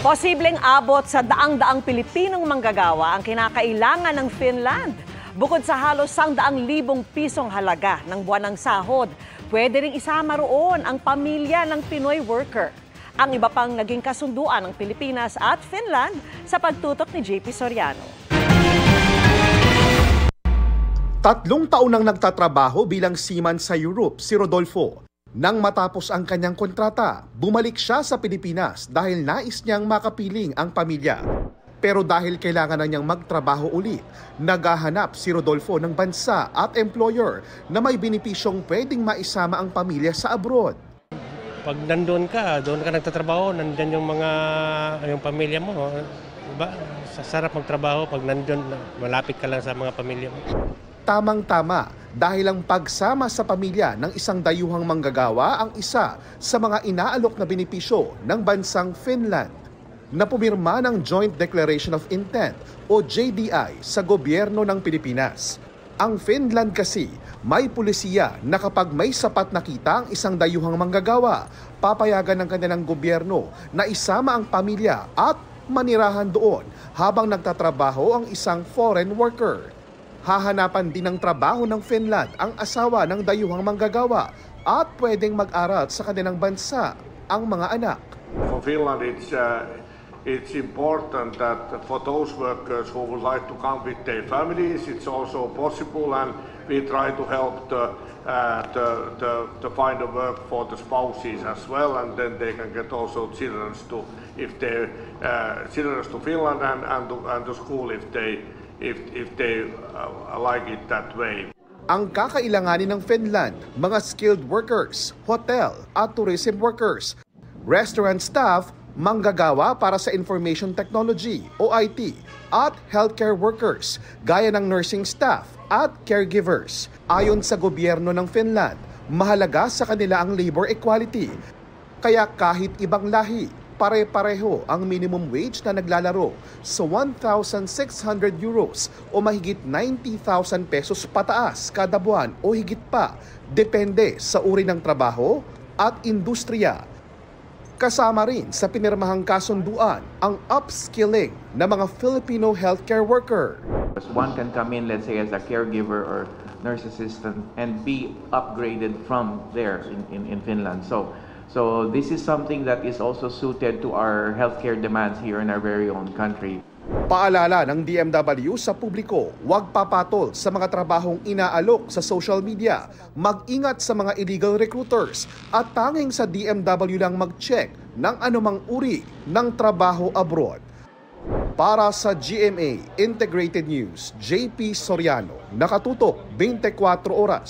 Posibleng abot sa daang-daang Pilipinong manggagawa ang kinakailangan ng Finland. Bukod sa halos 100,000 pisong halaga ng buwan ng sahod, pwede ring isama roon ang pamilya ng Pinoy worker. Ang iba pang naging kasunduan ng Pilipinas at Finland sa pagtutok ni JP Soriano. 3 taon nang nagtatrabaho bilang seaman sa Europe si Rodolfo. Nang matapos ang kanyang kontrata, bumalik siya sa Pilipinas dahil nais niyang makapiling ang pamilya. Pero dahil kailangan na niyang magtrabaho ulit, naghahanap si Rodolfo ng bansa at employer na may benepisyong pwedeng maisama ang pamilya sa abroad. Pag doon ka nagtatrabaho, nandyan yung pamilya mo. Diba? Sarap magtrabaho pag nandun, malapit ka lang sa mga pamilya mo. Tamang-tama dahil ang pagsama sa pamilya ng isang dayuhang manggagawa ang isa sa mga inaalok na benepisyo ng bansang Finland na pumirma ng Joint Declaration of Intent o JDI sa gobyerno ng Pilipinas. Ang Finland kasi may pulisiya na kapag may sapat na kita ang isang dayuhang manggagawa, papayagan ng kanilang gobyerno na isama ang pamilya at manirahan doon habang nagtatrabaho ang isang foreign worker. Hahanapan din ng trabaho ng Finland ang asawa ng dayuhang manggagawa at pwedeng mag-aral sa kanilang bansa ang mga anak. For Finland, it's important that for those workers who would like to come with their families, it's also possible, and we try to help to find a work for the spouses as well, and then they can get also children to Finland and to school if they like it that way. Ang kakailanganin ng Finland, mga skilled workers, hotel at tourism workers, restaurant staff, manggagawa para sa information technology o IT, at healthcare workers gaya ng nursing staff at caregivers. Ayon sa gobyerno ng Finland, mahalaga sa kanila ang labor equality. Kaya kahit ibang lahi, pare-pareho ang minimum wage na naglalaro sa 1,600 euros o mahigit 90,000 pesos pataas kada buwan o higit pa, depende sa uri ng trabaho at industriya. Kasama rin sa pinirmahang kasunduan ang upskilling ng mga Filipino healthcare worker. One can come in, let's say, as a caregiver or nurse assistant and be upgraded from there in Finland. So this is something that is also suited to our healthcare demands here in our very own country. Paalala ng DMW sa publiko, huwag papatol sa mga trabahong inaalok sa social media. Mag-ingat sa mga illegal recruiters at tanging sa DMW lang mag-check ng anumang uri ng trabaho abroad. Para sa GMA Integrated News, JP Soriano, nakatutok 24 oras.